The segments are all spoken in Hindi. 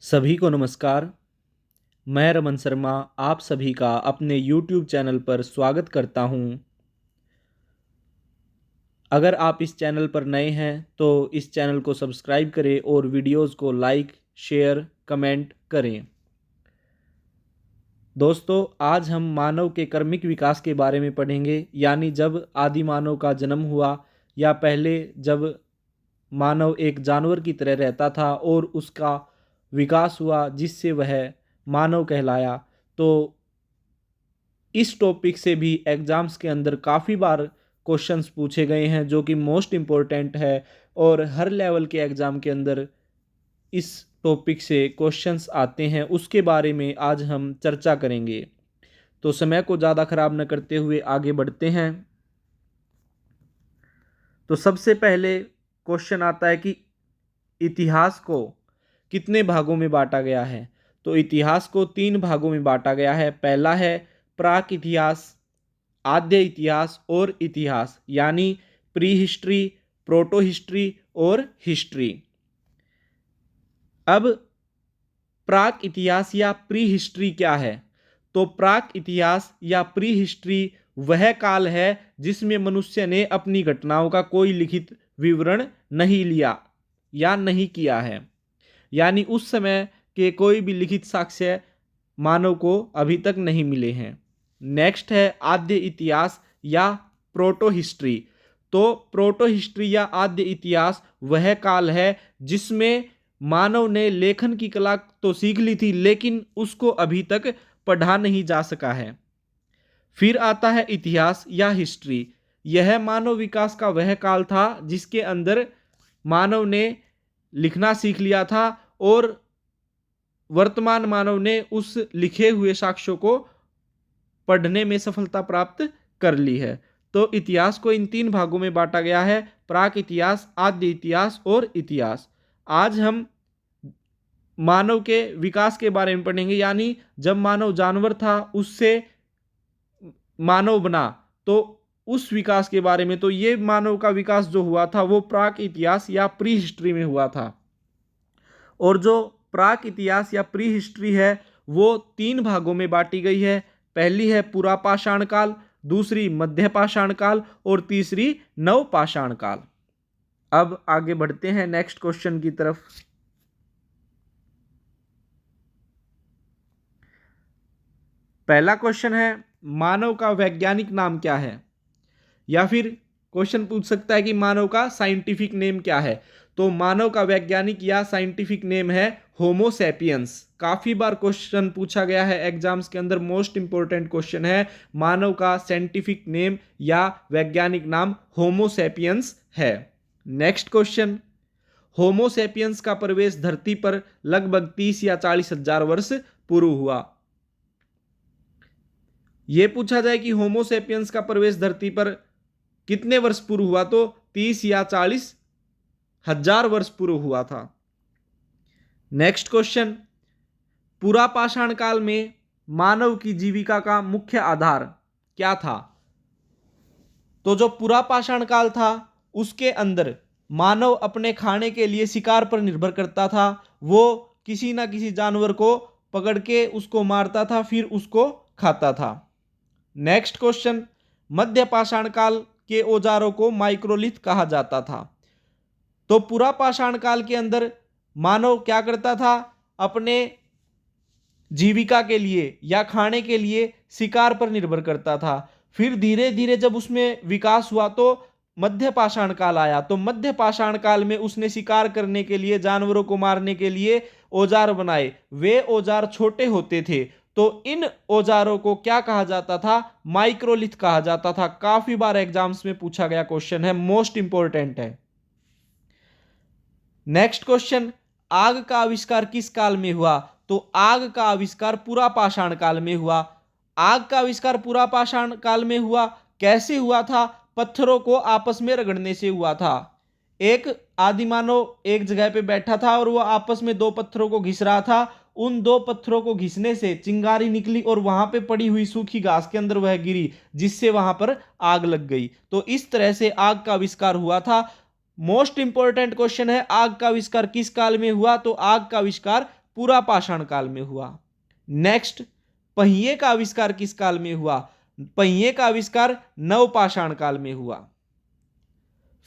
सभी को नमस्कार। मैं रमन शर्मा आप सभी का अपने YouTube चैनल पर स्वागत करता हूं। अगर आप इस चैनल पर नए हैं तो इस चैनल को सब्सक्राइब करें और वीडियोस को लाइक, शेयर, कमेंट करें। दोस्तों, आज हम मानव के कर्मिक विकास के बारे में पढ़ेंगे, यानी जब आदि मानव का जन्म हुआ या पहले जब मानव एक जानवर की तरह रहता था और उसका विकास हुआ जिससे वह मानव कहलाया। तो इस टॉपिक से भी एग्ज़ाम्स के अंदर काफ़ी बार क्वेश्चंस पूछे गए हैं जो कि मोस्ट इम्पोर्टेंट है और हर लेवल के एग्ज़ाम के अंदर इस टॉपिक से क्वेश्चंस आते हैं। उसके बारे में आज हम चर्चा करेंगे। तो समय को ज़्यादा ख़राब न करते हुए आगे बढ़ते हैं। तो सबसे पहले क्वेश्चन आता है कि इतिहास को कितने भागों में बांटा गया है। तो इतिहास को 3 भागों में बांटा गया है। पहला है प्राक इतिहास, आद्य इतिहास और इतिहास, यानी प्री हिस्ट्री, प्रोटो हिस्ट्री और हिस्ट्री। अब प्राक इतिहास या प्री हिस्ट्री क्या है? तो प्राक इतिहास या प्री हिस्ट्री वह काल है जिसमें मनुष्य ने अपनी घटनाओं का कोई लिखित विवरण नहीं लिया या नहीं किया है, यानी उस समय के कोई भी लिखित साक्ष्य मानव को अभी तक नहीं मिले हैं। नेक्स्ट है आद्य इतिहास या प्रोटो हिस्ट्री। तो प्रोटो हिस्ट्री या आद्य इतिहास वह काल है जिसमें मानव ने लेखन की कला तो सीख ली थी लेकिन उसको अभी तक पढ़ा नहीं जा सका है। फिर आता है इतिहास या हिस्ट्री। यह मानव विकास का वह काल था जिसके अंदर मानव ने लिखना सीख लिया था और वर्तमान मानव ने उस लिखे हुए साक्ष्यों को पढ़ने में सफलता प्राप्त कर ली है। तो इतिहास को इन 3 भागों में बांटा गया है: प्राक इतिहास, आद्य इतिहास और इतिहास। आज हम मानव के विकास के बारे में पढ़ेंगे, यानी जब मानव जानवर था उससे मानव बना तो उस विकास के बारे में। तो ये मानव का विकास जो हुआ था वो प्राक इतिहास या प्री हिस्ट्री में हुआ था। और जो प्राक इतिहास या प्री हिस्ट्री है वो 3 भागों में बांटी गई है। पहली है पुरापाषाण काल, दूसरी मध्यपाषाण काल और तीसरी नवपाषाण काल। अब आगे बढ़ते हैं नेक्स्ट क्वेश्चन की तरफ। पहला क्वेश्चन है मानव का वैज्ञानिक नाम क्या है, या फिर क्वेश्चन पूछ सकता है कि मानव का साइंटिफिक नेम क्या है। तो मानव का वैज्ञानिक या साइंटिफिक नेम है होमो सैपियंस। काफी बार क्वेश्चन पूछा गया है एग्जाम्स के अंदर, मोस्ट इंपोर्टेंट क्वेश्चन है। मानव का साइंटिफिक नेम या वैज्ञानिक नाम होमो सैपियंस है। नेक्स्ट क्वेश्चन, होमो सैपियंस का प्रवेश धरती पर लगभग 30 या 40 हजार वर्ष पूर्व हुआ। यह पूछा जाए कि होमो सैपियंस का प्रवेश धरती पर कितने वर्ष पूर्व हुआ, तो 30 या 40 हजार वर्ष पूर्व हुआ था। नेक्स्ट क्वेश्चन, पुरापाषाण काल में मानव की जीविका का मुख्य आधार क्या था। तो जो पुरापाषाण काल था उसके अंदर मानव अपने खाने के लिए शिकार पर निर्भर करता था। वो किसी ना किसी जानवर को पकड़ के उसको मारता था फिर उसको खाता था। नेक्स्ट क्वेश्चन, मध्य पाषाण काल के औजारों को माइक्रोलिथ कहा जाता था। तो पुरापाषाण काल के अंदर मानव क्या करता था, अपने जीविका के लिए या खाने के लिए शिकार पर निर्भर करता था। फिर धीरे धीरे जब उसमें विकास हुआ तो मध्य पाषाण काल आया। तो मध्य पाषाण काल में उसने शिकार करने के लिए, जानवरों को मारने के लिए औजार बनाए। वे औजार छोटे होते थे तो इन औजारों को क्या कहा जाता था, माइक्रोलिथ कहा जाता था। काफी बार एग्जाम्स में पूछा गया क्वेश्चन है, मोस्ट इंपोर्टेंट है। नेक्स्ट क्वेश्चन, आग का आविष्कार किस काल में हुआ। तो आग का आविष्कार पुरापाषाण काल में हुआ। आग का आविष्कार पुरापाषाण काल में हुआ, कैसे हुआ था, पत्थरों को आपस में रगड़ने से हुआ था। एक आदिमानव एक जगह पे बैठा था और वो आपस में 2 पत्थरों को घिस रहा था। उन 2 पत्थरों को घिसने से चिंगारी निकली और वहां पे पड़ी हुई सूखी घास के अंदर वह गिरी, जिससे वहां पर आग लग गई। तो इस तरह से आग का आविष्कार हुआ था। मोस्ट इंपोर्टेंट क्वेश्चन है, आग का आविष्कार किस काल में हुआ। तो आग का आविष्कार पूरा पाषाण काल में हुआ। नेक्स्ट, पहिए का आविष्कार किस काल में हुआ? पहिए का आविष्कार नवपाषाण काल में हुआ।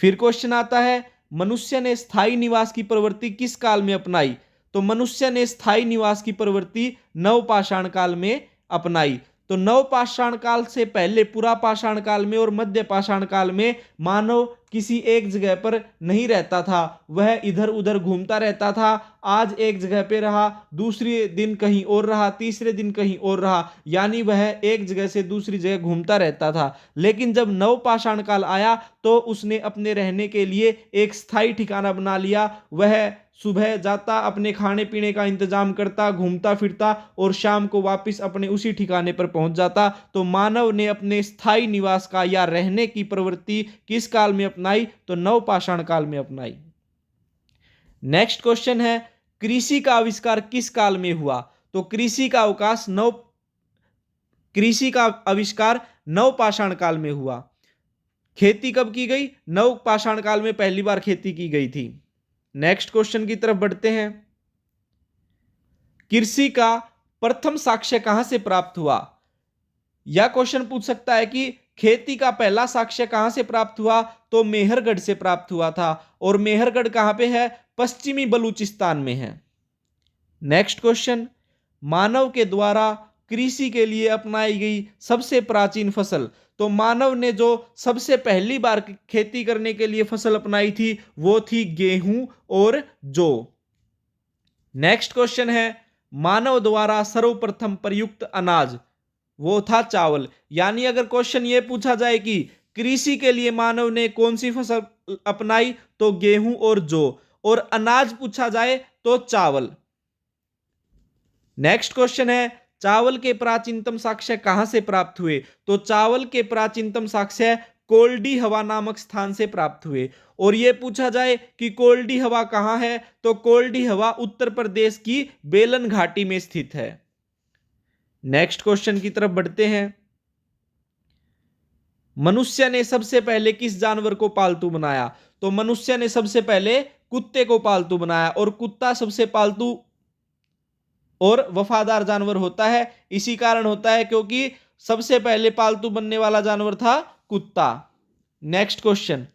फिर क्वेश्चन आता है, मनुष्य ने स्थायी निवास की प्रवृत्ति किस काल में अपनाई? तो मनुष्य ने स्थायी निवास की प्रवृत्ति नवपाषाण काल में अपनाई। तो नवपाषाण काल से पहले पुरा पाषाण काल में और मध्य पाषाण काल में मानव किसी एक जगह पर नहीं रहता था, वह इधर उधर घूमता रहता था। आज एक जगह पे रहा, दूसरे दिन कहीं और रहा, तीसरे दिन कहीं और रहा, यानी वह एक जगह से दूसरी जगह घूमता रहता था। लेकिन जब नवपाषाण काल आया तो उसने अपने रहने के लिए एक स्थायी ठिकाना बना लिया। वह सुबह जाता, अपने खाने पीने का इंतजाम करता, घूमता फिरता और शाम को वापस अपने उसी ठिकाने पर पहुंच जाता। तो मानव ने अपने स्थायी निवास का या रहने की प्रवृत्ति किस काल में अपनाई? तो नवपाषाण काल में अपनाई। नेक्स्ट क्वेश्चन है, कृषि का आविष्कार किस काल में हुआ? तो कृषि का आविष्कार नवपाषाण काल में हुआ। खेती कब की गई? नवपाषाण काल में पहली बार खेती की गई थी। नेक्स्ट क्वेश्चन की तरफ बढ़ते हैं, कृषि का प्रथम साक्ष्य कहां से प्राप्त हुआ? यह क्वेश्चन पूछ सकता है कि खेती का पहला साक्ष्य कहां से प्राप्त हुआ? तो मेहरगढ़ से प्राप्त हुआ था। और मेहरगढ़ कहां पे है? पश्चिमी बलूचिस्तान में है। नेक्स्ट क्वेश्चन, मानव के द्वारा कृषि के लिए अपनाई गई सबसे प्राचीन फसल? तो मानव ने जो सबसे पहली बार खेती करने के लिए फसल अपनाई थी वो थी गेहूं और जौ। नेक्स्ट क्वेश्चन है, मानव द्वारा सर्वप्रथम प्रयुक्त अनाज? वो था चावल। यानी अगर क्वेश्चन ये पूछा जाए कि कृषि के लिए मानव ने कौन सी फसल अपनाई, तो गेहूं और जौ। और अनाज पूछा जाए तो चावल। नेक्स्ट क्वेश्चन है, चावल के प्राचीनतम साक्ष्य कहां से प्राप्त हुए? तो चावल के प्राचीनतम साक्ष्य कोल्डी हवा नामक स्थान से प्राप्त हुए। और यह पूछा जाए कि कोल्डी हवा कहां है, तो कोल्डी हवा उत्तर प्रदेश की बेलन घाटी में स्थित है। नेक्स्ट क्वेश्चन की तरफ बढ़ते हैं, मनुष्य ने सबसे पहले किस जानवर को पालतू बनाया? तो मनुष्य ने सबसे पहले कुत्ते को पालतू बनाया। और कुत्ता सबसे पालतू और वफादार जानवर होता है। इसी कारण होता है क्योंकि सबसे पहले पालतू बनने वाला जानवर था कुत्ता। नेक्स्ट क्वेश्चन,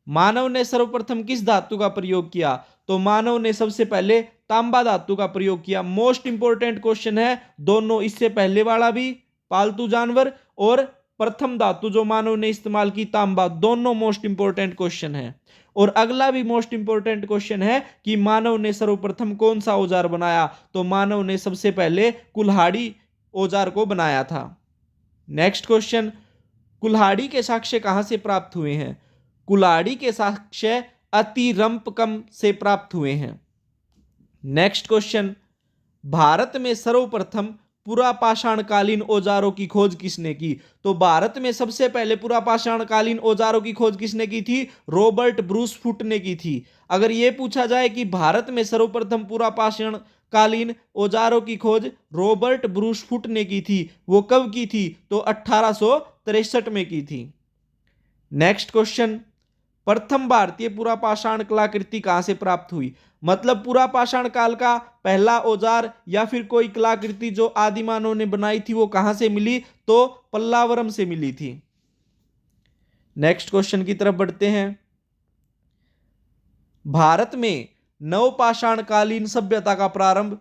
मानव ने सर्वप्रथम किस धातु का प्रयोग किया? तो मानव ने सबसे पहले तांबा धातु का प्रयोग किया। मोस्ट इंपोर्टेंट क्वेश्चन है दोनों, इससे पहले वाला भी पालतू जानवर और प्रथम धातु जो मानव ने इस्तेमाल की तांबा, दोनों मोस्ट इंपोर्टेंट क्वेश्चन है। और अगला भी मोस्ट इंपोर्टेंट क्वेश्चन है कि मानव ने सर्वप्रथम कौन सा औजार बनाया? तो मानव ने सबसे पहले कुल्हाड़ी औजार को बनाया था। नेक्स्ट क्वेश्चन, कुल्हाड़ी के साक्ष्य कहां से प्राप्त हुए हैं? कुल्हाड़ी के साक्ष्य अतिरंपकम से प्राप्त हुए हैं। नेक्स्ट क्वेश्चन, भारत में सर्वप्रथम पुरापाषाणकालीन औजारों की खोज किसने की? तो भारत में सबसे पहले पुरापाषाणकालीन औजारों की खोज किसने की थी? रॉबर्ट ब्रूस फुट ने की थी। अगर यह पूछा जाए कि भारत में सर्वप्रथम पुरापाषाणकालीन औजारों की खोज रॉबर्ट ब्रूस फुट ने की थी, वो कब की थी? तो 1863 में की थी। नेक्स्ट क्वेश्चन, प्रथम भारतीय पुरापाषाण कलाकृति कहां से प्राप्त हुई? मतलब पुरापाषाण काल का पहला औजार या फिर कोई कलाकृति जो आदि मानव ने बनाई थी वो कहां से मिली? तो पल्लावरम से मिली थी। नेक्स्ट क्वेश्चन की तरफ बढ़ते हैं, भारत में नवपाषाण कालीन सभ्यता का प्रारंभ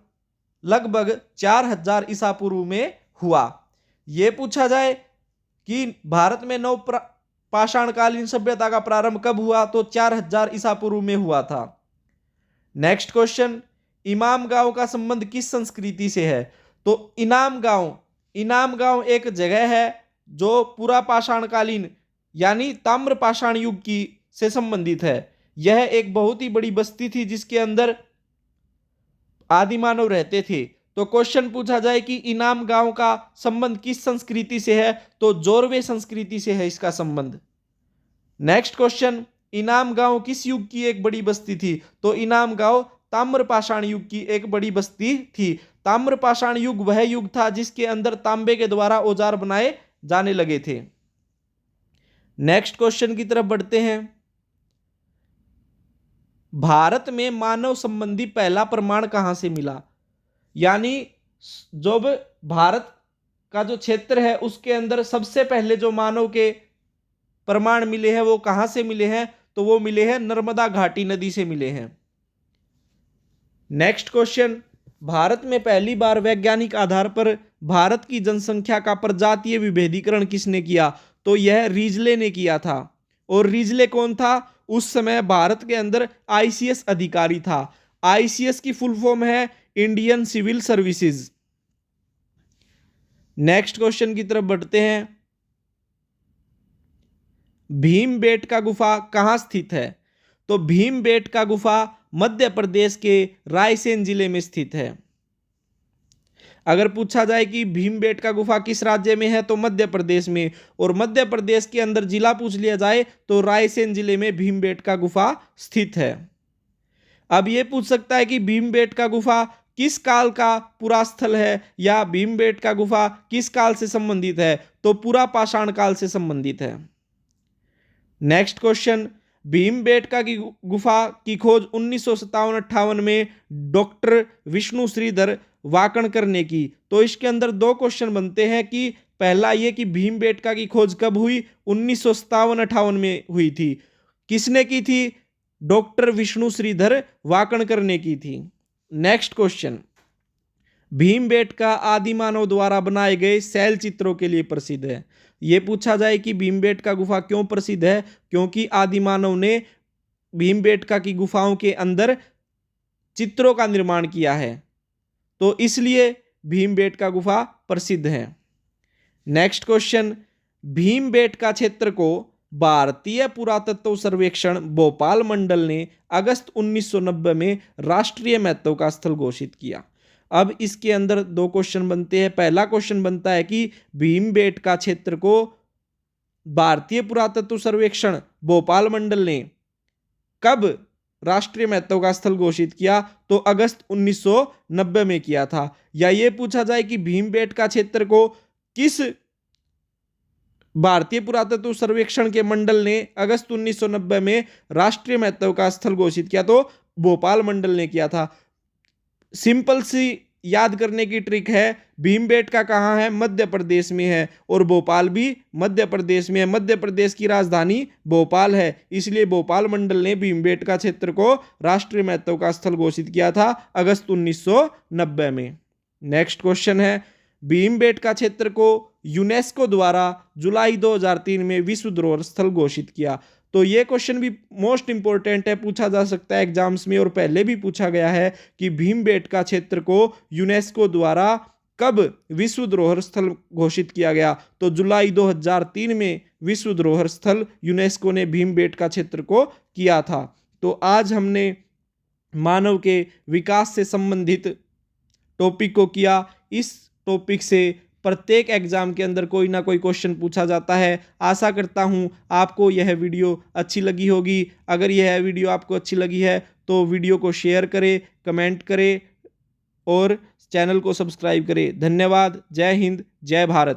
लगभग 4000 ईसा पूर्व में हुआ। यह पूछा जाए कि भारत में पाषाणकालीन सभ्यता का प्रारंभ कब हुआ? तो 4000 ईसा पूर्व में हुआ था। नेक्स्ट क्वेश्चन, इमाम गांव का संबंध किस संस्कृति से है? तो इनाम गांव एक जगह है जो पूरा पाषाणकालीन यानी ताम्र पाषाण युग की से संबंधित है। यह एक बहुत ही बड़ी बस्ती थी जिसके अंदर आदि मानव रहते थे। तो क्वेश्चन पूछा जाए कि इनाम गांव का संबंध किस संस्कृति से है? तो जोरवे संस्कृति से है इसका संबंध। नेक्स्ट क्वेश्चन, इनाम गांव किस युग की एक बड़ी बस्ती थी? तो इनाम गांव ताम्रपाषाण युग की एक बड़ी बस्ती थी। ताम्रपाषाण युग वह युग था जिसके अंदर तांबे के द्वारा औजार बनाए जाने लगे थे। नेक्स्ट क्वेश्चन की तरफ बढ़ते हैं, भारत में मानव संबंधी पहला प्रमाण कहां से मिला? यानी जब भारत का जो क्षेत्र है उसके अंदर सबसे पहले जो मानव के प्रमाण मिले हैं वो कहां से मिले हैं, तो वो मिले हैं नर्मदा घाटी नदी से मिले हैं। नेक्स्ट क्वेश्चन, भारत में पहली बार वैज्ञानिक आधार पर भारत की जनसंख्या का प्रजातीय विभेदीकरण किसने किया, तो यह रीजले ने किया था। और रीजले कौन था, उस समय भारत के अंदर आईसीएस अधिकारी था। आईसीएस की फुल फॉर्म है Indian civil services. Next question की तरफ बढ़ते हैं। भीमबेटका गुफा कहां स्थित है, तो भीमबेटका गुफा मध्य प्रदेश के रायसेन जिले में स्थित है। अगर पूछा जाए कि भीमबेटका गुफा किस राज्य में है, तो मध्य प्रदेश में। और मध्य प्रदेश के अंदर जिला पूछ लिया जाए तो रायसेन जिले में भीमबेटका गुफा स्थित है। अब यह पूछ सकता है कि भीमबेटका गुफा किस काल का पुरास्थल है या भीमबेटका गुफा किस काल से संबंधित है, तो पुरा पाषाण काल से संबंधित है। नेक्स्ट क्वेश्चन, भीमबेटका की गुफा की खोज 1957-58 में डॉक्टर विष्णु श्रीधर वाकणकर ने की। तो इसके अंदर दो क्वेश्चन बनते हैं कि पहला ये कि भीमबेटका की खोज कब हुई, 1957-58 में हुई थी। किसने की थी, डॉक्टर विष्णु श्रीधर वाकणकर ने की थी। नेक्स्ट क्वेश्चन, भीमबेटका आदिमानव द्वारा बनाए गए शैल चित्रों के लिए प्रसिद्ध है। यह पूछा जाए कि भीमबेटका गुफा क्यों प्रसिद्ध है, क्योंकि आदिमानव ने भीमबेटका की गुफाओं के अंदर चित्रों का निर्माण किया है, तो इसलिए भीमबेटका गुफा प्रसिद्ध है। नेक्स्ट क्वेश्चन, भीमबेटका क्षेत्र को भारतीय पुरातत्व सर्वेक्षण भोपाल मंडल ने अगस्त 1990 में राष्ट्रीय महत्व का स्थल घोषित किया। अब इसके अंदर दो क्वेश्चन बनते हैं। पहला क्वेश्चन बनता है कि भीमबेटका क्षेत्र को भारतीय पुरातत्व सर्वेक्षण भोपाल मंडल ने कब राष्ट्रीय महत्व का स्थल घोषित किया, तो अगस्त 1990 में किया था। या यह पूछा जाए कि भीमबेटका क्षेत्र को किस भारतीय पुरातत्व सर्वेक्षण के मंडल ने अगस्त 1990 में राष्ट्रीय महत्व का स्थल घोषित किया, तो भोपाल मंडल ने किया था। सिंपल सी याद करने की ट्रिक है, भीमबेटका कहाँ है, मध्य प्रदेश में है, और भोपाल भी मध्य प्रदेश में है। मध्य प्रदेश की राजधानी भोपाल है, इसलिए भोपाल मंडल ने भीमबेटका क्षेत्र को राष्ट्रीय महत्व का स्थल घोषित किया था अगस्त 1990 में। नेक्स्ट क्वेश्चन है, भीमबेटका क्षेत्र को यूनेस्को द्वारा जुलाई 2003 में विश्व धरोहर स्थल घोषित किया। तो ये क्वेश्चन भी मोस्ट इंपॉर्टेंट है, पूछा जा सकता है एग्जाम्स में, और पहले भी पूछा गया है कि भीमबेटका क्षेत्र को यूनेस्को द्वारा कब विश्व धरोहर स्थल घोषित किया गया, तो जुलाई 2003 में विश्व धरोहर स्थल यूनेस्को ने भीमबेटका क्षेत्र को किया था। तो आज हमने मानव के विकास से संबंधित टॉपिक को किया। इस टॉपिक से प्रत्येक एग्जाम के अंदर कोई ना कोई क्वेश्चन पूछा जाता है। आशा करता हूं आपको यह वीडियो अच्छी लगी होगी। अगर यह वीडियो आपको अच्छी लगी है तो वीडियो को शेयर करें, कमेंट करें और चैनल को सब्सक्राइब करें। धन्यवाद। जय हिंद, जय भारत।